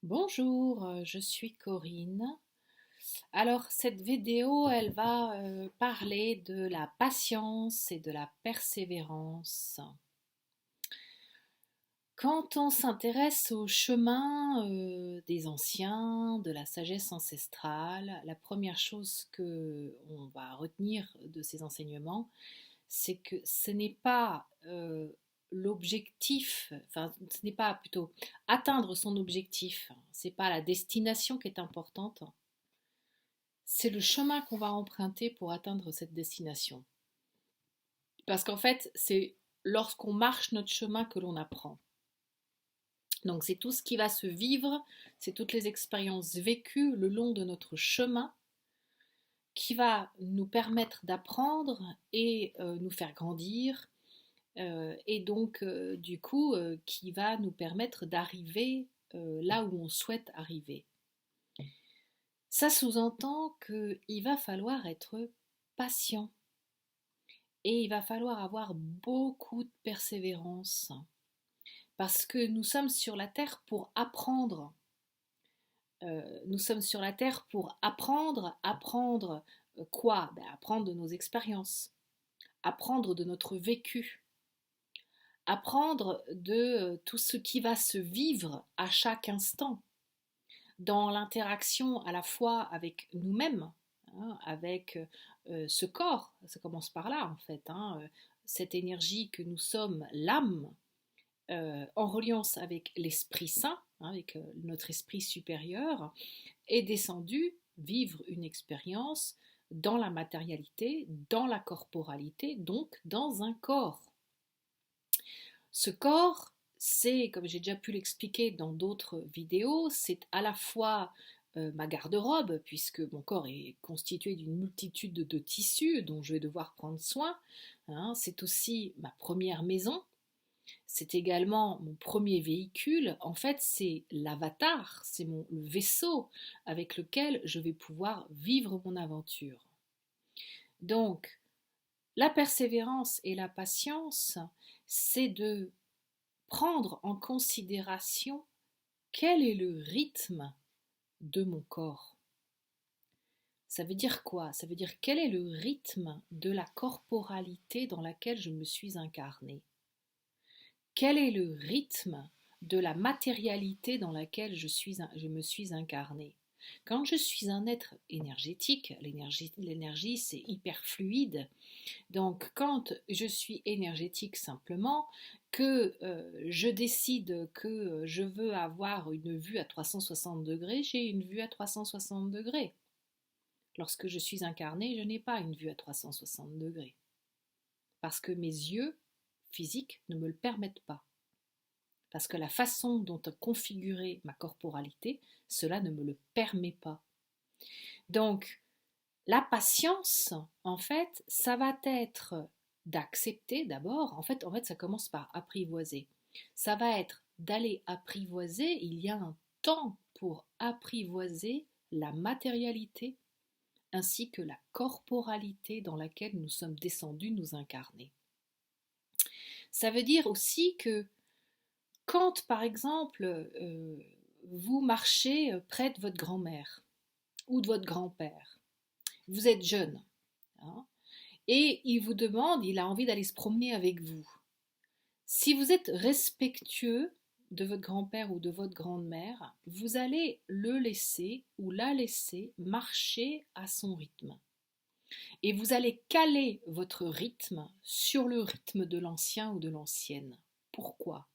Bonjour, je suis Corinne. Alors cette vidéo, elle va parler de la patience et de la persévérance. Quand on s'intéresse au chemin des anciens, de la sagesse ancestrale, la première chose que on va retenir de ces enseignements, c'est que ce n'est pas l'objectif, enfin ce n'est pas plutôt atteindre son objectif, c'est pas la destination qui est importante, c'est le chemin qu'on va emprunter pour atteindre cette destination. Parce qu'en fait, c'est lorsqu'on marche notre chemin que l'on apprend. Donc c'est tout ce qui va se vivre, c'est toutes les expériences vécues le long de notre chemin qui va nous permettre d'apprendre et nous faire grandir et donc du coup qui va nous permettre d'arriver là où on souhaite arriver. Ça sous-entend qu'il va falloir être patient et il va falloir avoir beaucoup de persévérance parce que nous sommes sur la terre pour apprendre. Nous sommes sur la terre pour apprendre quoi? Apprendre de nos expériences, apprendre de notre vécu, apprendre de tout ce qui va se vivre à chaque instant dans l'interaction à la fois avec nous-mêmes, hein, avec ce corps, ça commence par là en fait, hein, cette énergie que nous sommes, l'âme, en reliance avec l'Esprit Saint, hein, avec notre esprit supérieur, est descendu vivre une expérience dans la matérialité, dans la corporalité, donc dans un corps. Ce corps, c'est, comme j'ai déjà pu l'expliquer dans d'autres vidéos, c'est à la fois ma garde-robe, puisque mon corps est constitué d'une multitude de tissus dont je vais devoir prendre soin. Hein, c'est aussi ma première maison, c'est également mon premier véhicule. En fait, c'est l'avatar, c'est le vaisseau avec lequel je vais pouvoir vivre mon aventure. Donc, la persévérance et la patience, c'est de prendre en considération quel est le rythme de mon corps. Ça veut dire quoi? Ça veut dire quel est le rythme de la corporalité dans laquelle je me suis incarnée. Quel est le rythme de la matérialité dans laquelle je me suis incarnée. Quand je suis un être énergétique, l'énergie c'est hyper fluide, donc quand je suis énergétique simplement, que je décide que je veux avoir une vue à 360 degrés, j'ai une vue à 360 degrés. Lorsque je suis incarnée, je n'ai pas une vue à 360 degrés, parce que mes yeux physiques ne me le permettent pas. Parce que la façon dont est configurée ma corporalité, cela ne me le permet pas. Donc, la patience, en fait, ça va être d'accepter d'abord, en fait, ça commence par apprivoiser. Ça va être d'aller apprivoiser, il y a un temps pour apprivoiser la matérialité ainsi que la corporalité dans laquelle nous sommes descendus nous incarner. Ça veut dire aussi que quand, par exemple, vous marchez près de votre grand-mère ou de votre grand-père, vous êtes jeune, hein, et il vous demande, il a envie d'aller se promener avec vous. Si vous êtes respectueux de votre grand-père ou de votre grand-mère, vous allez le laisser ou la laisser marcher à son rythme. Et vous allez caler votre rythme sur le rythme de l'ancien ou de l'ancienne. Pourquoi?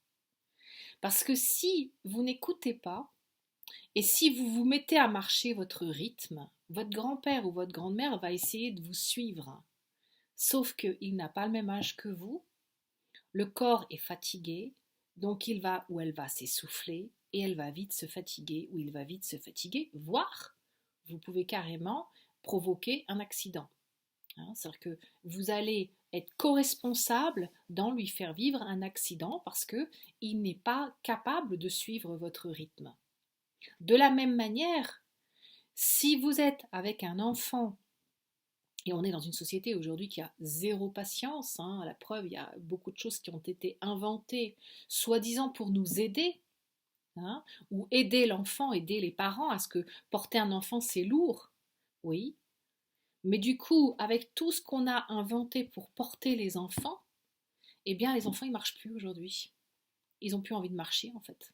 Parce que si vous n'écoutez pas, et si vous vous mettez à marcher votre rythme, votre grand-père ou votre grand-mère va essayer de vous suivre. Sauf qu'il n'a pas le même âge que vous, le corps est fatigué, donc il va ou elle va s'essouffler, et elle va vite se fatiguer, ou il va vite se fatiguer, voire vous pouvez carrément provoquer un accident. Hein, c'est-à-dire que vous allez être co-responsable dans lui faire vivre un accident parce qu'il n'est pas capable de suivre votre rythme. De la même manière, si vous êtes avec un enfant, et on est dans une société aujourd'hui qui a zéro patience, hein, à la preuve, il y a beaucoup de choses qui ont été inventées, soi-disant pour nous aider, hein, ou aider l'enfant, aider les parents à ce que porter un enfant c'est lourd, oui, mais du coup, avec tout ce qu'on a inventé pour porter les enfants, eh bien les enfants ils marchent plus aujourd'hui. Ils ont plus envie de marcher en fait.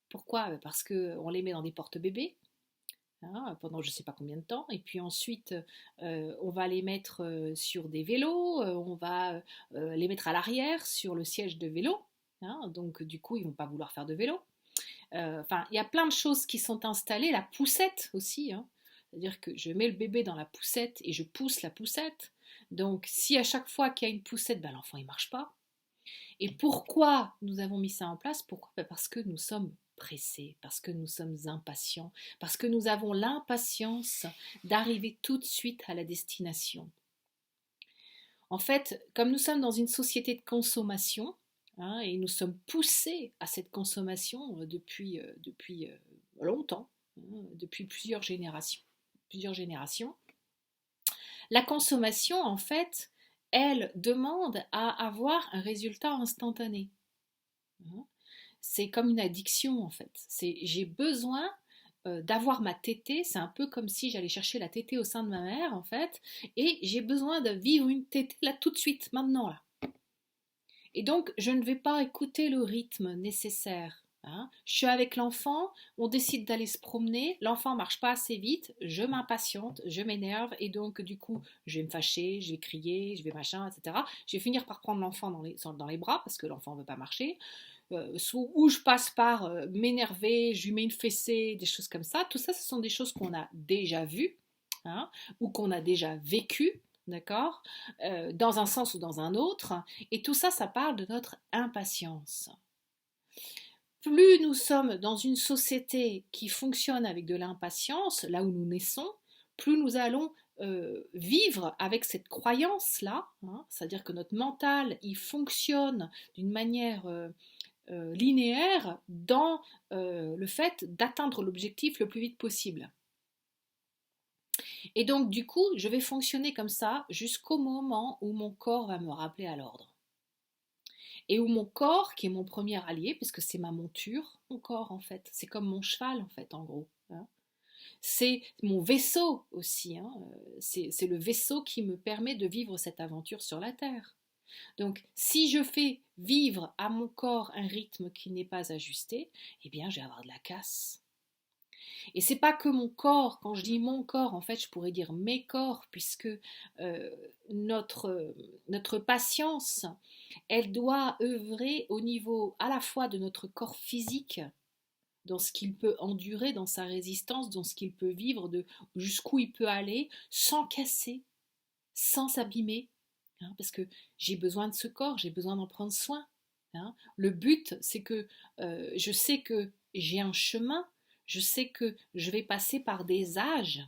Pourquoi? Parce qu'on les met dans des porte-bébés, hein, pendant je ne sais pas combien de temps, et puis ensuite on va les mettre sur des vélos, on va les mettre à l'arrière sur le siège de vélo, hein, donc du coup ils vont pas vouloir faire de vélo. Enfin, il y a plein de choses qui sont installées, la poussette aussi, hein. C'est-à-dire que je mets le bébé dans la poussette et je pousse la poussette. Donc si à chaque fois qu'il y a une poussette, ben, l'enfant il marche pas. Et pourquoi nous avons mis ça en place? Pourquoi? Parce que nous sommes pressés, parce que nous sommes impatients, parce que nous avons l'impatience d'arriver tout de suite à la destination. En fait, comme nous sommes dans une société de consommation, hein, et nous sommes poussés à cette consommation depuis longtemps, hein, depuis plusieurs générations. La consommation, en fait, elle demande à avoir un résultat instantané. C'est comme une addiction en fait. J'ai besoin d'avoir ma tétée, c'est un peu comme si j'allais chercher la tétée au sein de ma mère en fait, et j'ai besoin de vivre une tétée là tout de suite, maintenant là. Et donc je ne vais pas écouter le rythme nécessaire, hein. Je suis avec l'enfant, on décide d'aller se promener, l'enfant marche pas assez vite, je m'impatiente, je m'énerve et donc du coup je vais me fâcher, je vais crier, je vais machin, etc. Je vais finir par prendre l'enfant dans les bras parce que l'enfant ne veut pas marcher. Où je passe par m'énerver, je lui mets une fessée, des choses comme ça. Tout ça, ce sont des choses qu'on a déjà vues, hein, ou qu'on a déjà vécues, d'accord, dans un sens ou dans un autre. Et tout ça, ça parle de notre impatience. Plus nous sommes dans une société qui fonctionne avec de l'impatience, là où nous naissons, plus nous allons vivre avec cette croyance-là, hein, c'est-à-dire que notre mental, il fonctionne d'une manière linéaire dans le fait d'atteindre l'objectif le plus vite possible. Et donc du coup, je vais fonctionner comme ça jusqu'au moment où mon corps va me rappeler à l'ordre. Et où mon corps, qui est mon premier allié, puisque c'est ma monture, mon corps en fait, c'est comme mon cheval en fait en gros, hein. C'est mon vaisseau aussi, hein. C'est le vaisseau qui me permet de vivre cette aventure sur la Terre. Donc, si je fais vivre à mon corps un rythme qui n'est pas ajusté, eh bien, je vais avoir de la casse. Et c'est pas que mon corps, quand je dis mon corps, en fait, je pourrais dire mes corps, puisque euh, notre patience, elle doit œuvrer au niveau à la fois de notre corps physique, dans ce qu'il peut endurer, dans sa résistance, dans ce qu'il peut vivre, de jusqu'où il peut aller, sans casser, sans s'abîmer, hein, parce que j'ai besoin de ce corps, j'ai besoin d'en prendre soin, hein. Le but, c'est que je sais que j'ai un chemin, je sais que je vais passer par des âges,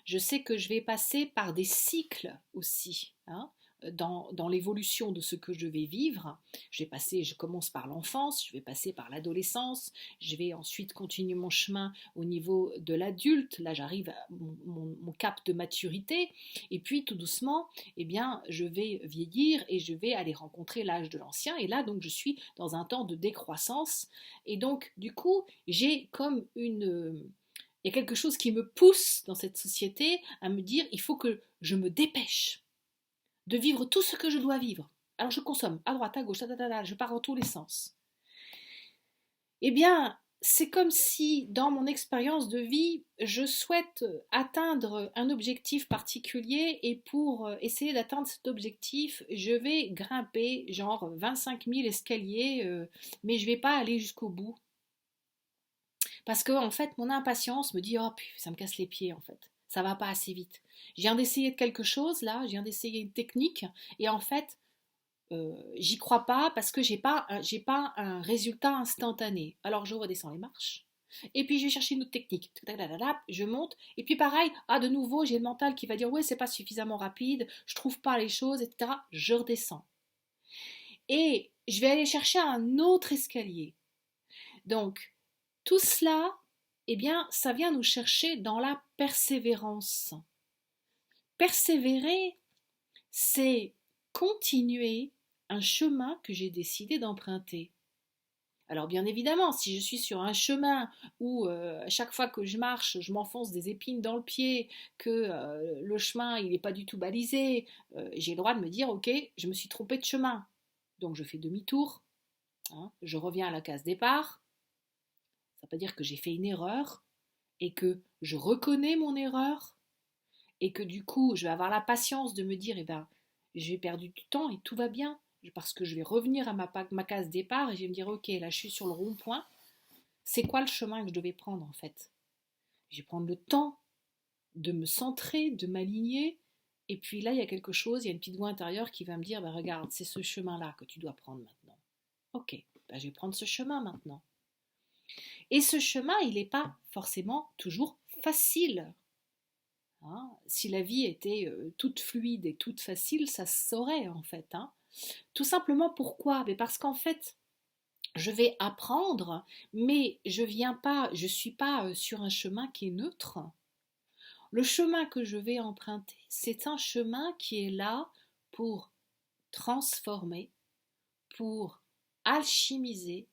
je sais que je vais passer par des cycles aussi, hein, dans l'évolution de ce que je vais vivre. Je commence par l'enfance, je vais passer par l'adolescence, je vais ensuite continuer mon chemin au niveau de l'adulte. Là, j'arrive à mon cap de maturité. Et puis, tout doucement, eh bien, je vais vieillir et je vais aller rencontrer l'âge de l'ancien. Et là, donc, je suis dans un temps de décroissance. Et donc, du coup, j'ai comme il y a quelque chose qui me pousse dans cette société à me dire il faut que je me dépêche de vivre tout ce que je dois vivre. Alors je consomme à droite, à gauche, je pars dans tous les sens. Eh bien, c'est comme si dans mon expérience de vie, je souhaite atteindre un objectif particulier et pour essayer d'atteindre cet objectif, je vais grimper genre 25 000 escaliers, mais je ne vais pas aller jusqu'au bout. Parce que en fait, mon impatience me dit oh ça me casse les pieds en fait. Ça va pas assez vite. Je viens d'essayer quelque chose là, je viens d'essayer une technique et en fait, j'y crois pas parce que j'ai pas un résultat instantané. Alors je redescends les marches. Et puis je vais chercher une autre technique. Je monte. Et puis pareil, de nouveau, j'ai le mental qui va dire ouais, c'est pas suffisamment rapide, je trouve pas les choses, etc. Je redescends. Et je vais aller chercher un autre escalier. Donc, tout cela, eh bien, ça vient nous chercher dans la persévérance. Persévérer, c'est continuer un chemin que j'ai décidé d'emprunter. Alors bien évidemment, si je suis sur un chemin où à chaque fois que je marche, je m'enfonce des épines dans le pied, que le chemin il n'est pas du tout balisé, j'ai le droit de me dire ok, je me suis trompé de chemin. Donc je fais demi-tour, hein, je reviens à la case départ. Ça veut pas dire que j'ai fait une erreur et que je reconnais mon erreur et que du coup je vais avoir la patience de me dire eh ben j'ai perdu du temps et tout va bien parce que je vais revenir à ma case départ et je vais me dire ok là je suis sur le rond-point, c'est quoi le chemin que je devais prendre en fait? Je vais prendre le temps de me centrer, de m'aligner et puis là il y a quelque chose, il y a une petite voix intérieure qui va me dire ben, regarde c'est ce chemin là que tu dois prendre maintenant. Ok, ben, je vais prendre ce chemin maintenant. Et ce chemin il n'est pas forcément toujours facile. Hein, si la vie était toute fluide et toute facile, ça se saurait en fait. Hein. Tout simplement pourquoi? Mais parce qu'en fait, je vais apprendre, mais je suis pas sur un chemin qui est neutre. Le chemin que je vais emprunter, c'est un chemin qui est là pour transformer, pour alchimiser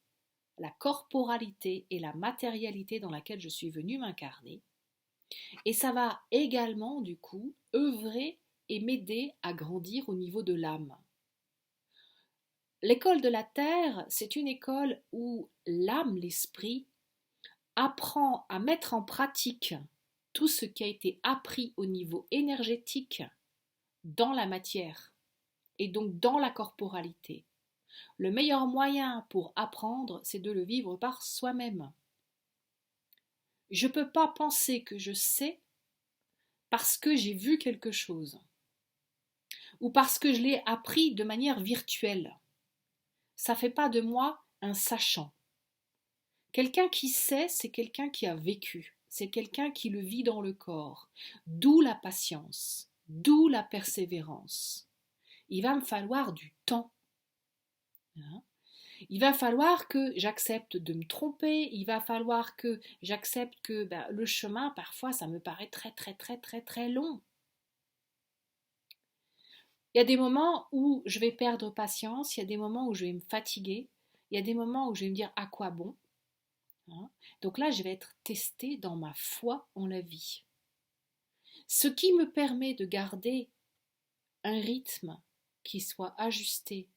la corporalité et la matérialité dans laquelle je suis venue m'incarner. Et ça va également, du coup, œuvrer et m'aider à grandir au niveau de l'âme. L'école de la Terre, c'est une école où l'âme, l'esprit, apprend à mettre en pratique tout ce qui a été appris au niveau énergétique dans la matière et donc dans la corporalité. Le meilleur moyen pour apprendre, c'est de le vivre par soi-même. Je ne peux pas penser que je sais parce que j'ai vu quelque chose ou parce que je l'ai appris de manière virtuelle. Ça ne fait pas de moi un sachant. Quelqu'un qui sait, c'est quelqu'un qui a vécu, c'est quelqu'un qui le vit dans le corps. D'où la patience, d'où la persévérance. Il va me falloir du temps. Hein. Il va falloir que j'accepte de me tromper, il va falloir que j'accepte que le chemin, parfois, ça me paraît très très très très très long. Il y a des moments où je vais perdre patience, il y a des moments où je vais me fatiguer, il y a des moments où je vais me dire à quoi bon. Hein. Donc là, je vais être testée dans ma foi en la vie. Ce qui me permet de garder un rythme qui soit ajusté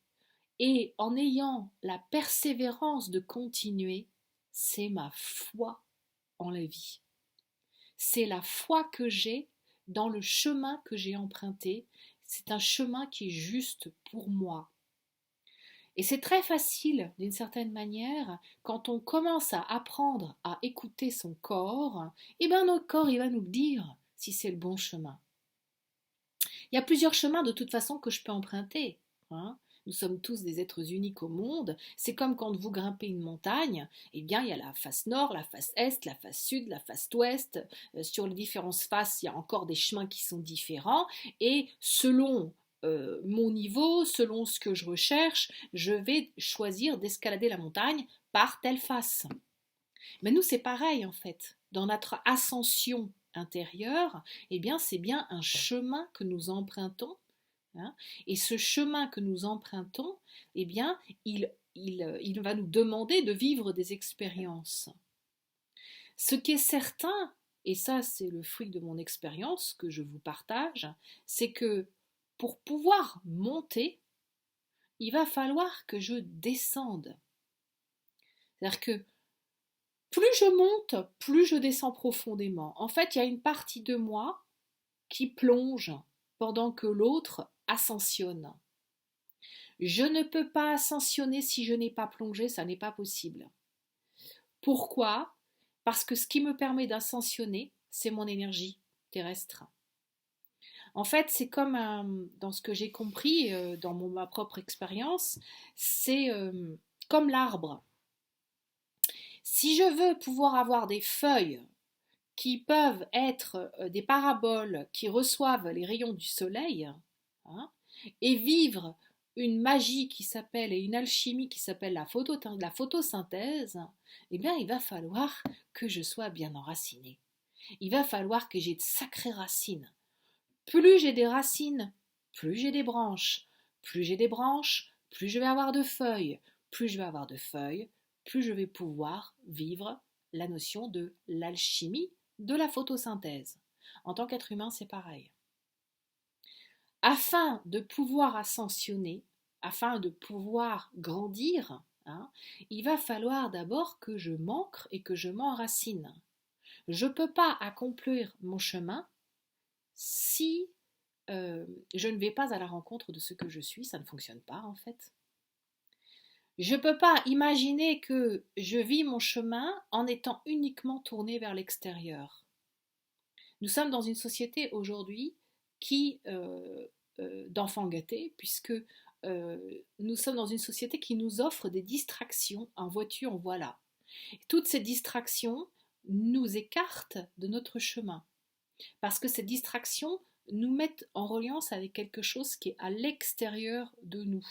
et en ayant la persévérance de continuer, c'est ma foi en la vie. C'est la foi que j'ai dans le chemin que j'ai emprunté. C'est un chemin qui est juste pour moi. Et c'est très facile, d'une certaine manière, quand on commence à apprendre à écouter son corps, et bien notre corps, il va nous dire si c'est le bon chemin. Il y a plusieurs chemins de toute façon que je peux emprunter. Hein. Nous sommes tous des êtres uniques au monde. C'est comme quand vous grimpez une montagne, eh bien il y a la face nord, la face est, la face sud, la face ouest. Sur les différentes faces, il y a encore des chemins qui sont différents. Et selon mon niveau, selon ce que je recherche, je vais choisir d'escalader la montagne par telle face. Mais nous, c'est pareil en fait. Dans notre ascension intérieure, eh bien, c'est bien un chemin que nous empruntons. Hein, et ce chemin que nous empruntons, eh bien, il va nous demander de vivre des expériences. Ce qui est certain, et ça c'est le fruit de mon expérience que je vous partage, c'est que pour pouvoir monter, il va falloir que je descende. C'est-à-dire que plus je monte, plus je descends profondément. En fait, il y a une partie de moi qui plonge pendant que l'autre ascensionne. Je ne peux pas ascensionner si je n'ai pas plongé, ça n'est pas possible. Pourquoi? Parce que ce qui me permet d'ascensionner, c'est mon énergie terrestre. En fait, c'est comme, dans ce que j'ai compris, dans ma propre expérience, c'est comme l'arbre. Si je veux pouvoir avoir des feuilles qui peuvent être des paraboles qui reçoivent les rayons du soleil, hein, et vivre une magie qui s'appelle et une alchimie qui s'appelle la photosynthèse, eh bien il va falloir que je sois bien enracinée. Il va falloir que j'ai de sacrées racines. Plus j'ai des racines, plus j'ai des branches. Plus j'ai des branches, plus je vais avoir de feuilles. Plus je vais avoir de feuilles, plus je vais pouvoir vivre la notion de l'alchimie de la photosynthèse. En tant qu'être humain, c'est pareil. Afin de pouvoir ascensionner, afin de pouvoir grandir, il va falloir d'abord que je m'ancre et que je m'enracine. Je ne peux pas accomplir mon chemin si je ne vais pas à la rencontre de ce que je suis, ça ne fonctionne pas en fait. Je ne peux pas imaginer que je vis mon chemin en étant uniquement tourné vers l'extérieur. Nous sommes dans une société aujourd'hui d'enfants gâtés, puisque nous sommes dans une société qui nous offre des distractions en voiture, voilà. Toutes ces distractions nous écartent de notre chemin, parce que ces distractions nous mettent en reliance avec quelque chose qui est à l'extérieur de nous.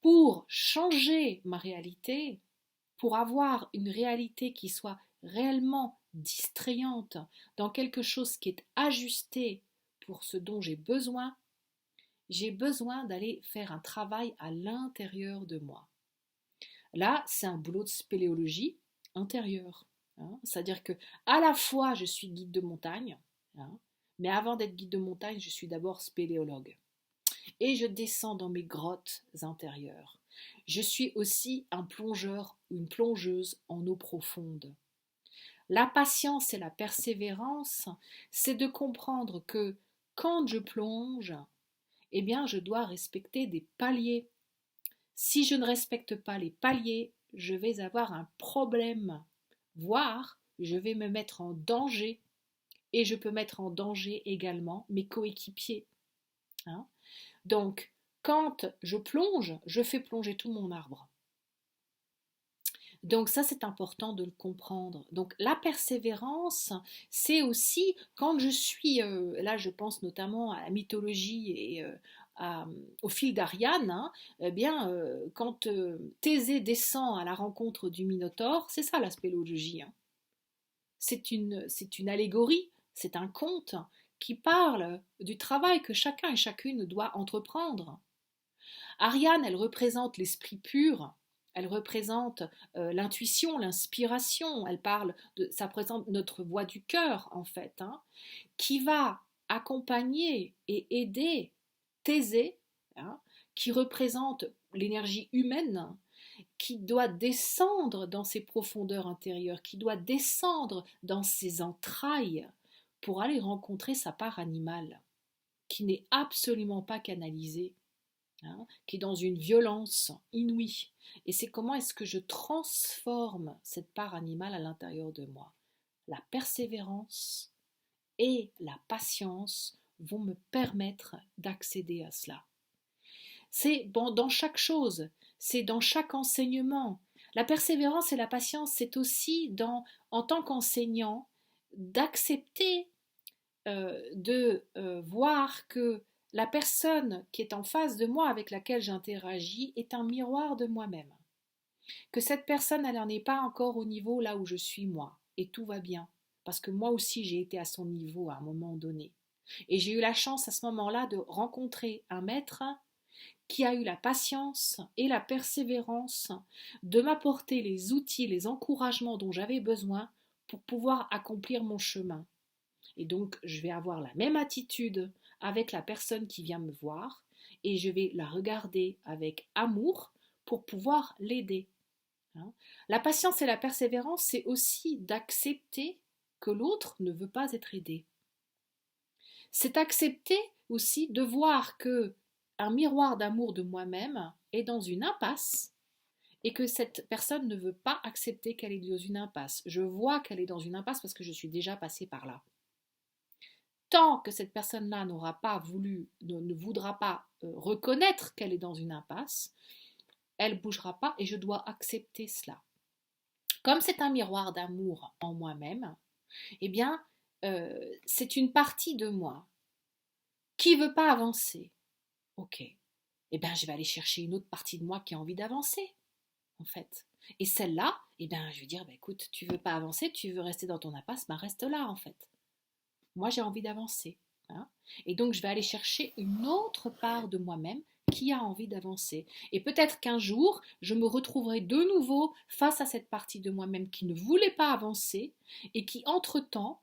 Pour changer ma réalité, pour avoir une réalité qui soit réellement distrayante, dans quelque chose qui est ajusté pour ce dont j'ai besoin d'aller faire un travail à l'intérieur de moi. Là, c'est un boulot de spéléologie intérieure. C'est-à-dire que à la fois je suis guide de montagne, mais avant d'être guide de montagne, je suis d'abord spéléologue. Et je descends dans mes grottes intérieures. Je suis aussi un plongeur ou une plongeuse en eau profonde. La patience et la persévérance, c'est de comprendre que quand je plonge, eh bien, je dois respecter des paliers. Si je ne respecte pas les paliers, je vais avoir un problème, voire je vais me mettre en danger. Et je peux mettre en danger également mes coéquipiers. Donc, quand je plonge, je fais plonger tout mon arbre. Donc ça, c'est important de le comprendre. Donc la persévérance, c'est aussi quand je suis, là je pense notamment à la mythologie et au fil d'Ariane, eh bien, quand Thésée descend à la rencontre du Minotaure, c'est ça la spéléologie. C'est une allégorie, c'est un conte qui parle du travail que chacun et chacune doit entreprendre. Ariane, elle représente l'esprit pur, elle représente l'intuition, l'inspiration, ça représente notre voix du cœur en fait, qui va accompagner et aider Thésée, qui représente l'énergie humaine, qui doit descendre dans ses profondeurs intérieures, qui doit descendre dans ses entrailles pour aller rencontrer sa part animale, qui n'est absolument pas canalisée, qui est dans une violence inouïe. Et c'est comment est-ce que je transforme cette part animale à l'intérieur de moi. La persévérance et la patience vont me permettre d'accéder à cela. C'est dans chaque chose, c'est dans chaque enseignement. La persévérance et la patience, c'est aussi en tant qu'enseignant, d'accepter de voir que la personne qui est en face de moi, avec laquelle j'interagis, est un miroir de moi-même. Que cette personne, elle n'en est pas encore au niveau là où je suis moi. Et tout va bien. Parce que moi aussi, j'ai été à son niveau à un moment donné. Et j'ai eu la chance à ce moment-là de rencontrer un maître qui a eu la patience et la persévérance de m'apporter les outils, les encouragements dont j'avais besoin pour pouvoir accomplir mon chemin. Et donc, je vais avoir la même attitude avec la personne qui vient me voir et je vais la regarder avec amour pour pouvoir l'aider. La patience et la persévérance, c'est aussi d'accepter que l'autre ne veut pas être aidé. C'est accepter aussi de voir que un miroir d'amour de moi-même est dans une impasse et que cette personne ne veut pas accepter qu'elle est dans une impasse. Je vois qu'elle est dans une impasse parce que je suis déjà passée par là. Tant que cette personne-là ne voudra pas reconnaître qu'elle est dans une impasse, elle ne bougera pas et je dois accepter cela. Comme c'est un miroir d'amour en moi-même, eh bien, c'est une partie de moi qui ne veut pas avancer. Ok, eh bien, je vais aller chercher une autre partie de moi qui a envie d'avancer, en fait. Et celle-là, eh bien, je vais dire, écoute, tu ne veux pas avancer, tu veux rester dans ton impasse, reste là, en fait. Moi, j'ai envie d'avancer. Et donc, je vais aller chercher une autre part de moi-même qui a envie d'avancer. Et peut-être qu'un jour, je me retrouverai de nouveau face à cette partie de moi-même qui ne voulait pas avancer et qui, entre-temps,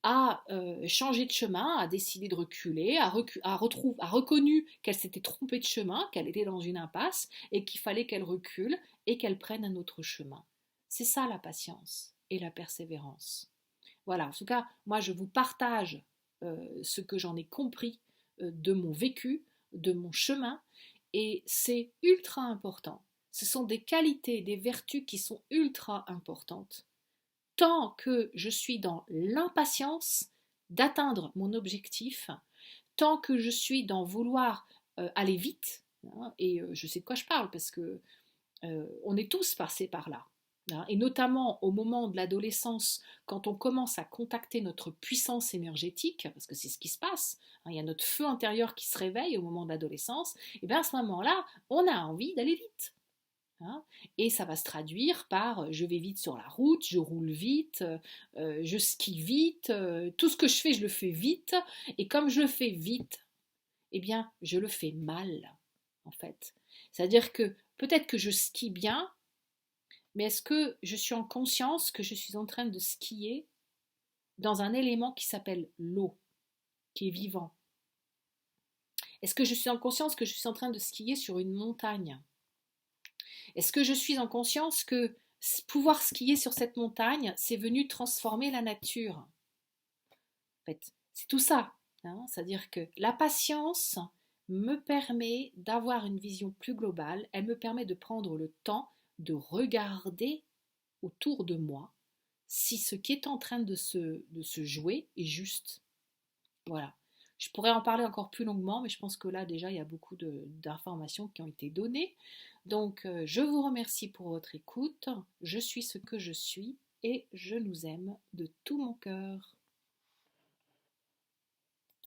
a changé de chemin, a décidé de reculer, a reconnu qu'elle s'était trompée de chemin, qu'elle était dans une impasse et qu'il fallait qu'elle recule et qu'elle prenne un autre chemin. C'est ça la patience et la persévérance. Voilà, en tout cas, moi je vous partage ce que j'en ai compris de mon vécu, de mon chemin, et c'est ultra important. Ce sont des qualités, des vertus qui sont ultra importantes. Tant que je suis dans l'impatience d'atteindre mon objectif, tant que je suis dans vouloir aller vite, hein, et je sais de quoi je parle parce que on est tous passés par là. Hein, et notamment au moment de l'adolescence, quand on commence à contacter notre puissance énergétique, parce que c'est ce qui se passe, hein, il y a notre feu intérieur qui se réveille au moment de l'adolescence, et bien à ce moment-là, on a envie d'aller vite. Hein, et ça va se traduire par je vais vite sur la route, je roule vite, je skie vite, tout ce que je fais, je le fais vite, et comme je le fais vite, eh bien, je le fais mal, en fait. C'est-à-dire que peut-être que je skie bien, mais est-ce que je suis en conscience que je suis en train de skier dans un élément qui s'appelle l'eau, qui est vivant? Est-ce que je suis en conscience que je suis en train de skier sur une montagne? Est-ce que je suis en conscience que pouvoir skier sur cette montagne, c'est venu transformer la nature? En fait, c'est tout ça. Hein, c'est-à-dire que la patience me permet d'avoir une vision plus globale, elle me permet de prendre le temps de regarder autour de moi si ce qui est en train de se jouer est juste. Voilà. Je pourrais en parler encore plus longuement, mais je pense que là déjà il y a beaucoup d'informations qui ont été données. Donc je vous remercie pour votre écoute. Je suis ce que je suis et je nous aime de tout mon cœur.